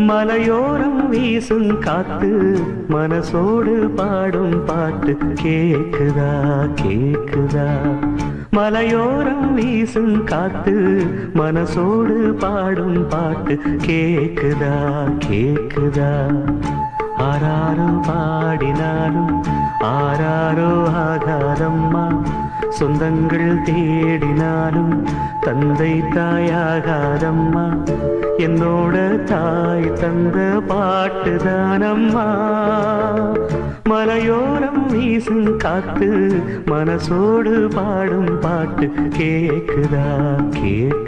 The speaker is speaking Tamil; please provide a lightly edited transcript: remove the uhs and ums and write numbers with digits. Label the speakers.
Speaker 1: மலையோரம் வீசும் காத்து மனசோடு பாடும் பாட்டு கேக்குதா கேக்குதா. மலையோரம் வீசும் காத்து மனசோடு பாடும் பாட்டு கேக்குதா கேக்குதா. ஆராரோ பாடினாலும் ஆராரோ ஆகாதம்மா. சொந்தங்கள் தேடினாலும் தந்தை தாயாகாதம்மா. என்னோட தாய் தந்த பாட்டுதானம்மா. மலையோரம் வீசும் காத்து மனசோடு பாடும் பாட்டு கேக்குதா கேக்குதா.